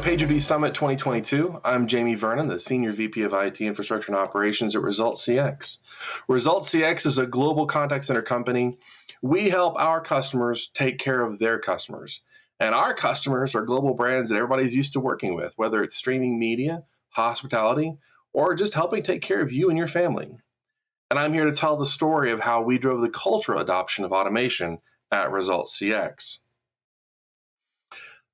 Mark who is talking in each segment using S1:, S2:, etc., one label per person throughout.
S1: PagerDuty Summit 2022. I'm Jamie Vernon, the Senior VP of IT Infrastructure and Operations at ResultsCX. ResultsCX is a global contact center company. We help our customers take care of their customers. And our customers are global brands that everybody's used to working with, whether it's streaming media, hospitality, or just helping take care of you and your family. And I'm here to tell the story of how we drove the cultural adoption of automation at ResultsCX.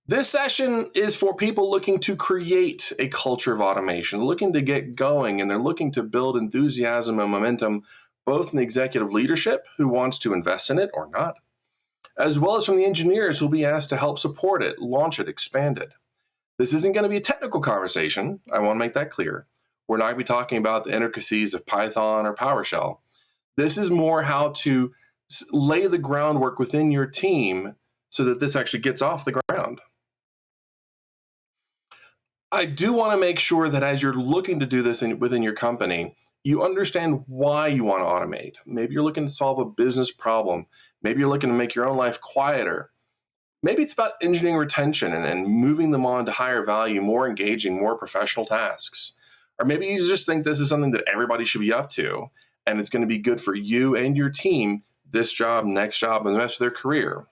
S1: This session is for people looking to create a culture of automation, looking to get going, and they're looking to build enthusiasm and momentum, both in the executive leadership who wants to invest in it or not, as well as from the engineers who will be asked to help support it, launch it, expand it. This isn't going to be a technical conversation. I want to make that clear. We're not going to be talking about the intricacies of Python or PowerShell. This is more how to lay the groundwork within your team so that this actually gets off the ground. I do want to make sure that as you're looking to do this within your company, you understand why you want to automate. Maybe you're looking to solve a business problem. Maybe you're looking to make your own life quieter. Maybe it's about engineering retention and moving them on to higher value, more engaging, more professional tasks. Or maybe you just think this is something that everybody should be up to, and it's going to be good for you and your team, this job, next job, and the rest of their career.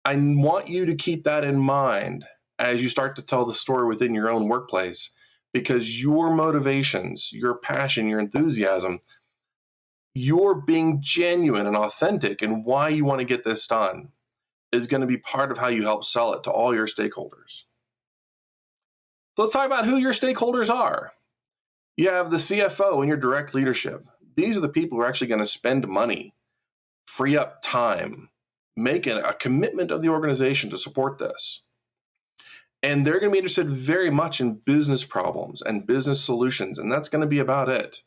S1: I want you to keep that in mind as you start to tell the story within your own workplace, because your motivations, your passion, your enthusiasm, your being genuine and authentic and why you want to get this done is going to be part of how you help sell it to all your stakeholders. So let's talk about who your stakeholders are. You have the CFO and your direct leadership. These are the people who are actually going to spend money, free up time, make a commitment of the organization to support this. And they're going to be interested very much in business problems and business solutions, and that's going to be about it.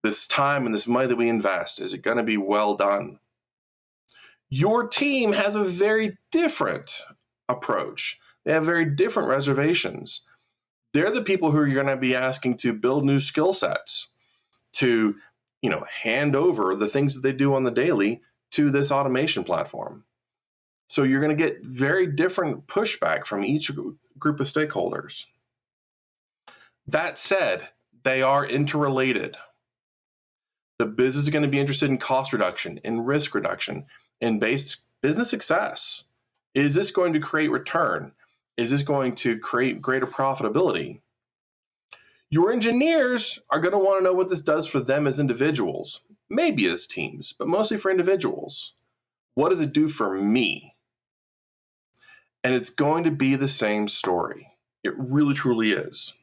S1: This time and this money that we invest, is it going to be well done? Your team has a very different approach. They have very different reservations. They're the people who are going to be asking to build new skill sets, to hand over the things that they do on the daily to this automation platform. So you're going to get very different pushback from each group of stakeholders. That said, they are interrelated. The business is going to be interested in cost reduction, in risk reduction, in business success. Is this going to create return? Is this going to create greater profitability? Your engineers are going to want to know what this does for them as individuals, maybe as teams, but mostly for individuals. What does it do for me? And it's going to be the same story. It really, truly is.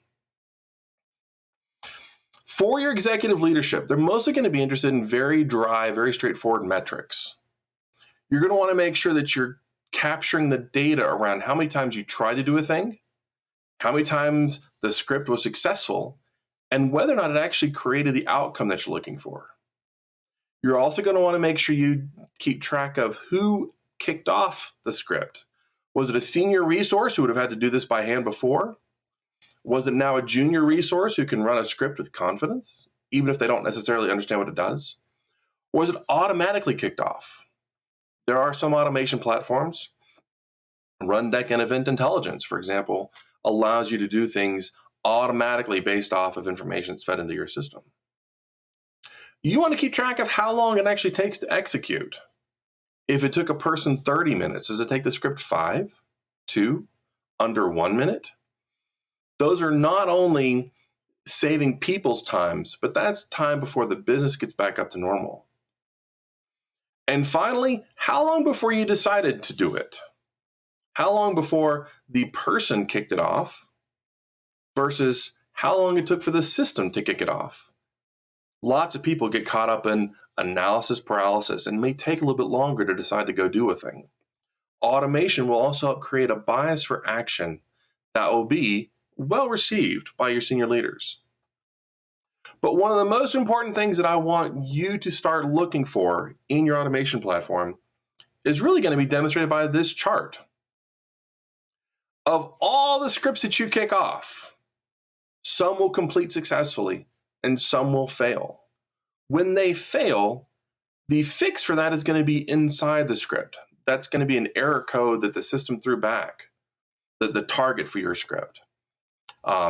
S1: For your executive leadership, they're mostly going to be interested in very dry, very straightforward metrics. You're going to want to make sure that you're capturing the data around how many times you tried to do a thing, how many times the script was successful, and whether or not it actually created the outcome that you're looking for. You're also going to want to make sure you keep track of who kicked off the script. Was it a senior resource who would have had to do this by hand before? Was it now a junior resource who can run a script with confidence, even if they don't necessarily understand what it does? Or was it automatically kicked off? There are some automation platforms. Rundeck and Event Intelligence, for example, allows you to do things automatically based off of information that's fed into your system. You want to keep track of how long it actually takes to execute. If it took a person 30 minutes, does it take the script 5, 2, under 1 minute? Those are not only saving people's times, but that's time before the business gets back up to normal. And finally, how long before you decided to do it? How long before the person kicked it off versus how long it took for the system to kick it off? Lots of people get caught up in analysis paralysis and may take a little bit longer to decide to go do a thing. Automation will also help create a bias for action that will be well received by your senior leaders. But one of the most important things that I want you to start looking for in your automation platform is really going to be demonstrated by this chart. Of all the scripts that you kick off, some will complete successfully and some will fail. When they fail, the fix for that is going to be inside the script. That's going to be an error code that the system threw back. the target for your script.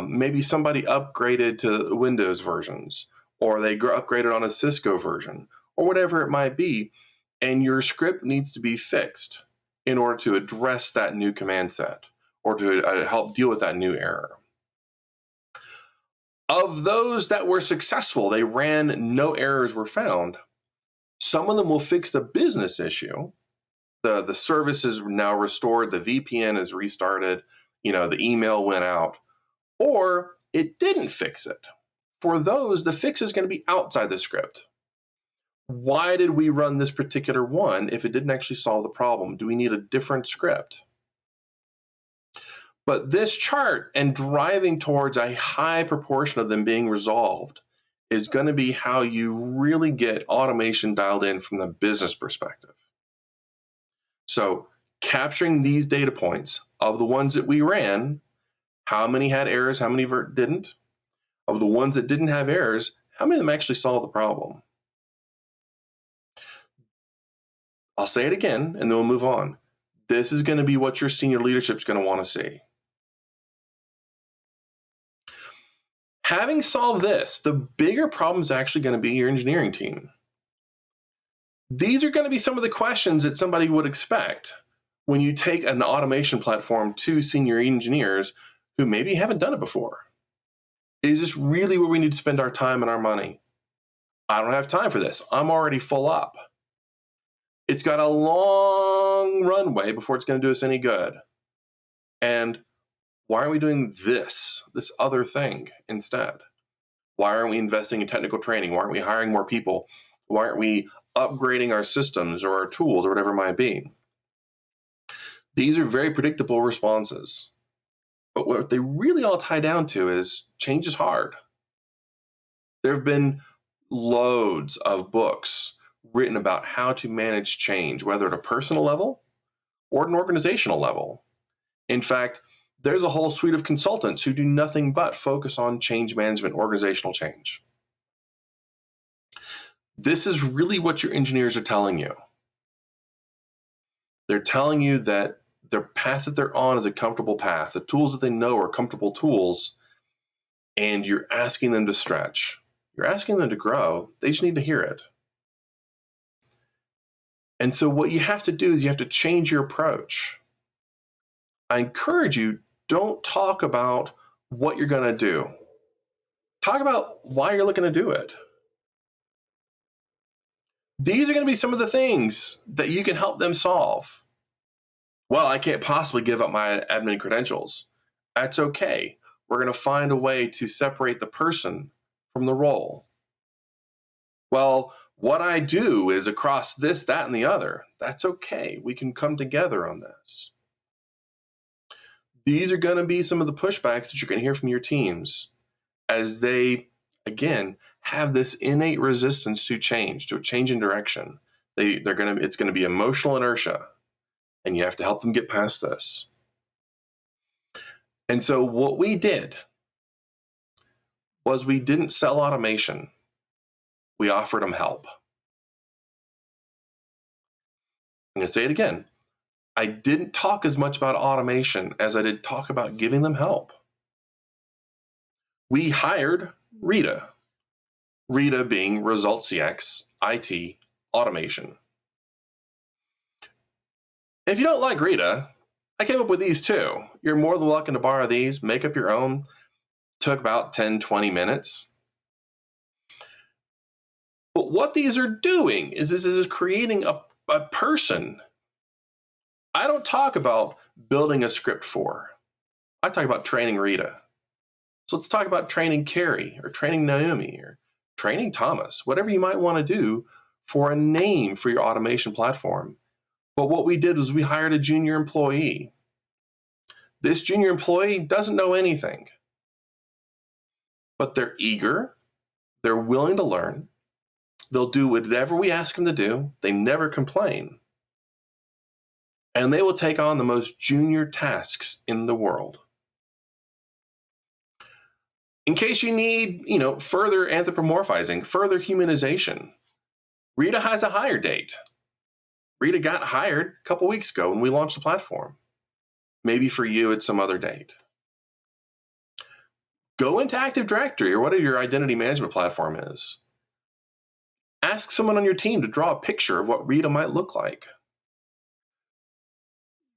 S1: Maybe somebody upgraded to Windows versions, or they upgraded on a Cisco version, or whatever it might be, and your script needs to be fixed in order to address that new command set or to help deal with that new error. Of those that were successful, they ran, no errors were found. Some of them will fix the business issue. The service is now restored, the VPN is restarted, the email went out, or it didn't fix it. For those, the fix is going to be outside the script. Why did we run this particular one if it didn't actually solve the problem? Do we need a different script? But this chart and driving towards a high proportion of them being resolved is going to be how you really get automation dialed in from the business perspective. So capturing these data points of the ones that we ran, how many had errors, how many didn't? Of the ones that didn't have errors, how many of them actually solved the problem? I'll say it again, and then we'll move on. This is going to be what your senior leadership is going to want to see. Having solved this, the bigger problem is actually going to be your engineering team. These are going to be some of the questions that somebody would expect when you take an automation platform to senior engineers who maybe haven't done it before. Is this really where we need to spend our time and our money? I don't have time for this. I'm already full up. It's got a long runway before it's going to do us any good. And why aren't we doing this other thing instead? Why aren't we investing in technical training? Why aren't we hiring more people? Why aren't we upgrading our systems or our tools or whatever it might be? These are very predictable responses. But what they really all tie down to is change is hard. There have been loads of books written about how to manage change, whether at a personal level or at an organizational level. In fact, there's a whole suite of consultants who do nothing but focus on change management, organizational change. This is really what your engineers are telling you. They're telling you that the path that they're on is a comfortable path. The tools that they know are comfortable tools, and you're asking them to stretch. You're asking them to grow. They just need to hear it. And so what you have to do is you have to change your approach. I encourage you, don't talk about what you're going to do. Talk about why you're looking to do it. These are going to be some of the things that you can help them solve. Well, I can't possibly give up my admin credentials. That's okay. We're going to find a way to separate the person from the role. Well, what I do is across this, that, and the other. That's okay. We can come together on this. These are going to be some of the pushbacks that you're going to hear from your teams as they, again, have this innate resistance to a change in direction. It's going to be emotional inertia, and you have to help them get past this. And so what we did was we didn't sell automation. We offered them help. I'm going to say it again. I didn't talk as much about automation as I did talk about giving them help. We hired Rita. Rita being ResultsCX IT automation. If you don't like Rita, I came up with these too. You're more than welcome to borrow these, make up your own. Took about 10, 20 minutes. But what these are doing is this is creating a person. I don't talk about building a script for. I talk about training Rita. So let's talk about training Carrie or training Naomi or training Thomas, whatever you might want to do for a name for your automation platform. But what we did was we hired a junior employee. This junior employee doesn't know anything, but they're eager. They're willing to learn. They'll do whatever we ask them to do. They never complain. And they will take on the most junior tasks in the world. In case you need, further anthropomorphizing, further humanization, Rita has a hire date. Rita got hired a couple weeks ago when we launched the platform. Maybe for you, it's some other date. Go into Active Directory or whatever your identity management platform is. Ask someone on your team to draw a picture of what Rita might look like.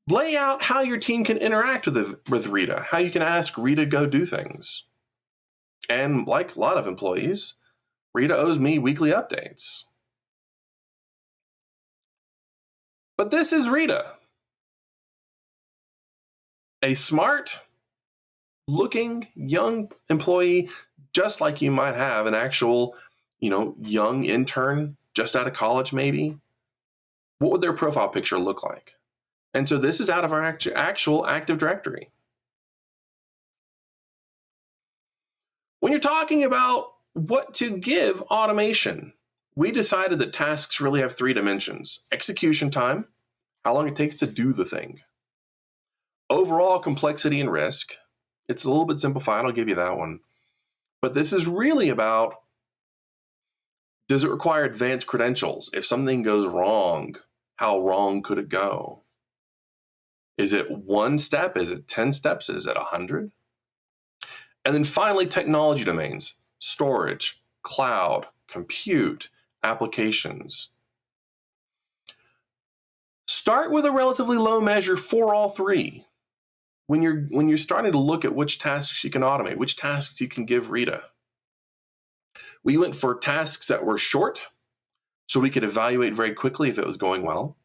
S1: Lay out how your team can interact with Rita, how you can ask Rita to go do things. And like a lot of employees, Rita owes me weekly updates. But this is Rita, a smart looking young employee, just like you might have an actual, young intern just out of college maybe. What would their profile picture look like? And so this is out of our actual Active Directory. When you're talking about what to give automation, we decided that tasks really have 3 dimensions: execution time, how long it takes to do the thing; overall complexity and risk. It's a little bit simplified, I'll give you that one. But this is really about, does it require advanced credentials? If something goes wrong, how wrong could it go? Is it 1 step? Is it 10 steps? Is it 100? And then finally, technology domains: storage, cloud, compute, applications. Start with a relatively low measure for all 3. When you're starting to look at which tasks you can automate, which tasks you can give Rita. We went for tasks that were short, so we could evaluate very quickly if it was going well,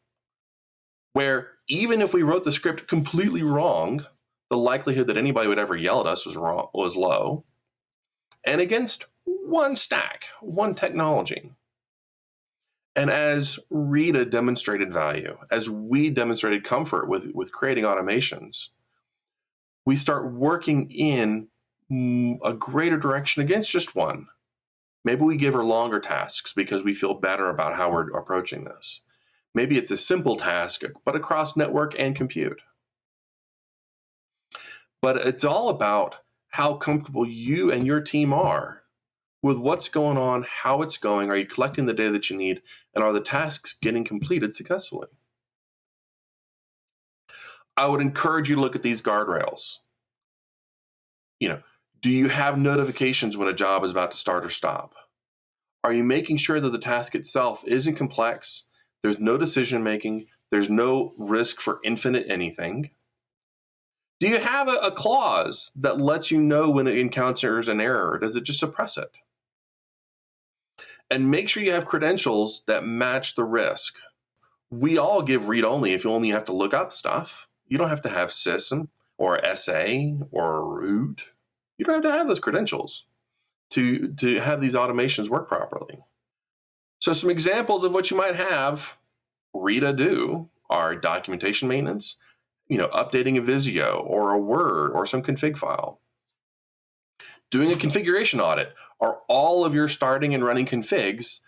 S1: where even if we wrote the script completely wrong, the likelihood that anybody would ever yell at us was low, and against 1 stack, 1 technology. And as Rita demonstrated value, as we demonstrated comfort with creating automations, we start working in a greater direction against just 1. Maybe we give her longer tasks because we feel better about how we're approaching this. Maybe it's a simple task, but across network and compute. But it's all about how comfortable you and your team are with what's going on, how it's going. Are you collecting the data that you need? And are the tasks getting completed successfully? I would encourage you to look at these guardrails. Do you have notifications when a job is about to start or stop? Are you making sure that the task itself isn't complex? There's no decision making. There's no risk for infinite anything. Do you have a clause that lets you know when it encounters an error? Or does it just suppress it? And make sure you have credentials that match the risk. We all give read-only if you only have to look up stuff. You don't have to have sys or SA or root. You don't have to have those credentials to have these automations work properly. So some examples of what you might have Rita do are documentation maintenance, updating a Visio or a Word or some config file. Doing a configuration audit. Are all of your starting and running configs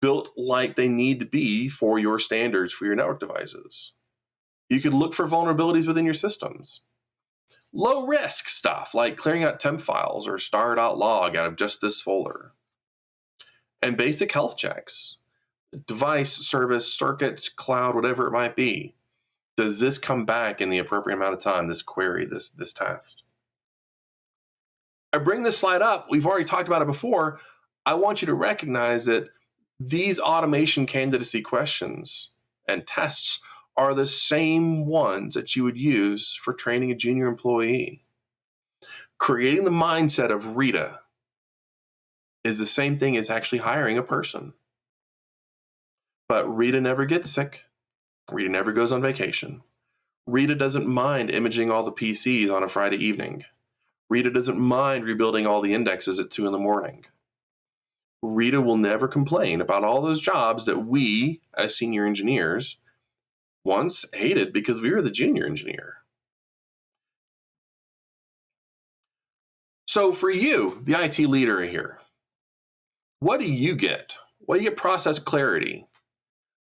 S1: built like they need to be for your standards for your network devices? You could look for vulnerabilities within your systems. Low risk stuff like clearing out temp files or star.log out of just this folder. And basic health checks. Device, service, circuits, cloud, whatever it might be. Does this come back in the appropriate amount of time, this query, this task? I bring this slide up. We've already talked about it before. I want you to recognize that these automation candidacy questions and tests are the same ones that you would use for training a junior employee. Creating the mindset of Rita is the same thing as actually hiring a person. But Rita never gets sick. Rita never goes on vacation. Rita doesn't mind imaging all the PCs on a Friday evening. Rita doesn't mind rebuilding all the indexes at 2 a.m. Rita will never complain about all those jobs that we, as senior engineers, once hated because we were the junior engineer. So for you, the IT leader here, what do you get? Well, you get process clarity.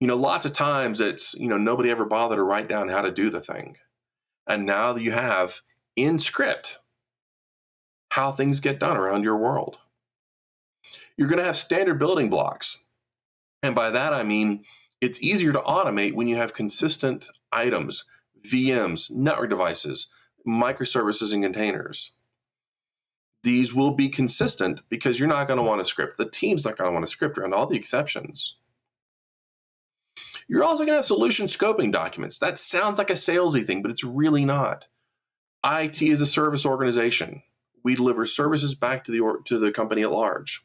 S1: Lots of times it's, nobody ever bothered to write down how to do the thing. And now that you have in script how things get done around your world. You're going to have standard building blocks. And by that, I mean, it's easier to automate when you have consistent items, VMs, network devices, microservices, and containers. These will be consistent because you're not going to want to script. The team's not going to want to script around all the exceptions. You're also going to have solution scoping documents. That sounds like a salesy thing, but it's really not. IT is a service organization. We deliver services back to the company at large.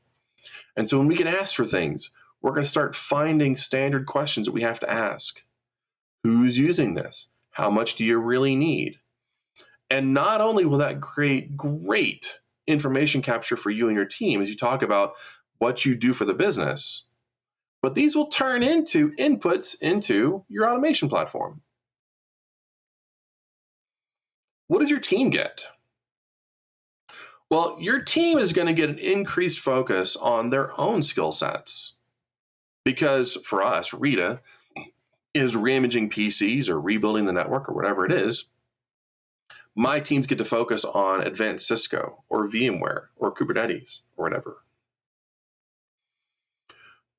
S1: And so when we can ask for things, we're going to start finding standard questions that we have to ask. Who's using this? How much do you really need? And not only will that create great information capture for you and your team as you talk about what you do for the business, but these will turn into inputs into your automation platform. What does your team get? Well, your team is going to get an increased focus on their own skill sets. Because for us, Rita is reimaging PCs or rebuilding the network or whatever it is. My teams get to focus on advanced Cisco or VMware or Kubernetes or whatever.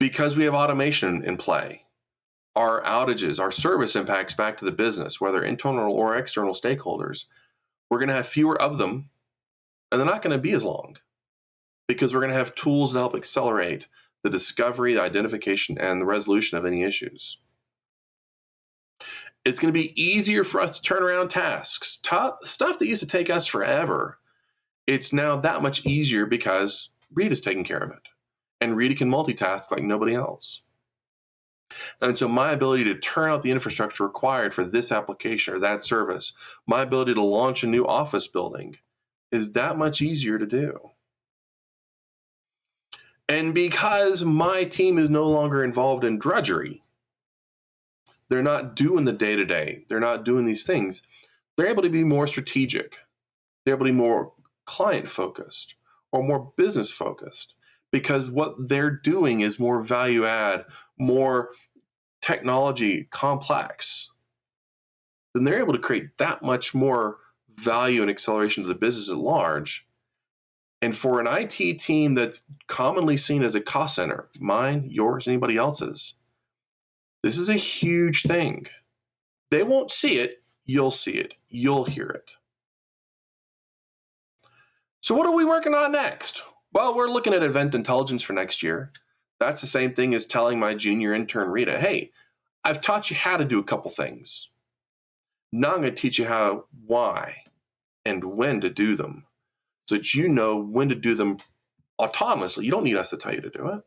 S1: Because we have automation in play, our outages, our service impacts back to the business, whether internal or external stakeholders, we're going to have fewer of them, and they're not going to be as long because we're going to have tools to help accelerate the discovery, the identification, and the resolution of any issues. It's going to be easier for us to turn around tasks. Stuff that used to take us forever, it's now that much easier because Rita's taking care of it. And Rita can multitask like nobody else. And so my ability to turn out the infrastructure required for this application or that service, my ability to launch a new office building is that much easier to do. And because my team is no longer involved in drudgery, they're not doing the day-to-day, they're not doing these things, they're able to be more strategic. They're able to be more client-focused or more business-focused because what they're doing is more value-add, more technology complex. Then they're able to create that much more value and acceleration to the business at large. And for an IT team that's commonly seen as a cost center, mine, yours, anybody else's, this is a huge thing. They won't see it. You'll see it. You'll hear it. So what are we working on next? Well, we're looking at event intelligence for next year. That's the same thing as telling my junior intern, Rita, hey, I've taught you how to do a couple things. Now I'm going to teach you why, and when to do them so that you know when to do them autonomously. You don't need us to tell you to do it.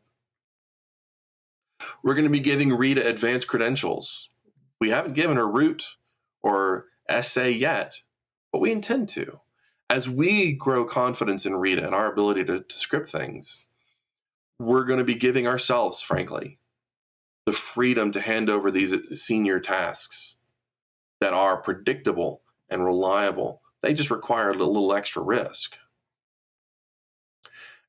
S1: We're going to be giving Rita advanced credentials. We haven't given her root or essay yet, but we intend to. As we grow confidence in Rita and our ability to script things, we're going to be giving ourselves, frankly, the freedom to hand over these senior tasks that are predictable and reliable. They just require a little extra risk.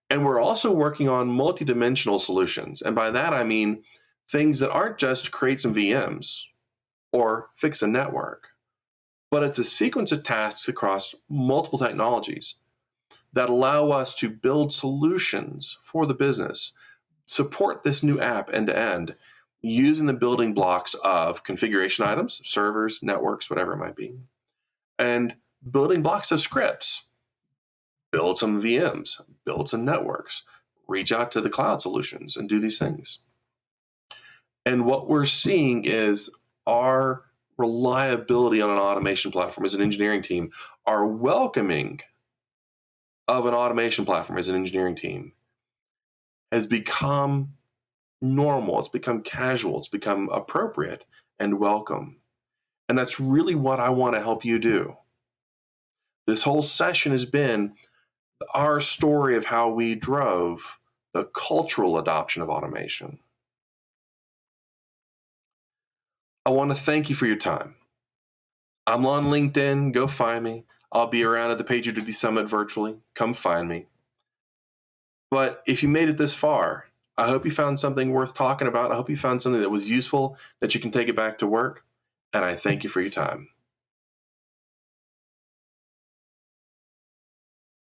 S1: And we're also working on multidimensional solutions. And by that, I mean things that aren't just create some VMs or fix a network, but it's a sequence of tasks across multiple technologies that allow us to build solutions for the business, support this new app end to end, using the building blocks of configuration items, servers, networks, whatever it might be, and building blocks of scripts. Build some VMs, build some networks, reach out to the cloud solutions and do these things. And what we're seeing is our reliability on an automation platform as an engineering team, our welcoming of an automation platform as an engineering team has become normal. It's become casual. It's become appropriate and welcome. And that's really what I want to help you do. This whole session has been our story of how we drove the cultural adoption of automation. I want to thank you for your time. I'm on LinkedIn. Go find me. I'll be around at the PagerDuty Summit virtually. Come find me. But if you made it this far, I hope you found something worth talking about. I hope you found something that was useful, that you can take it back to work. And I thank you for your time.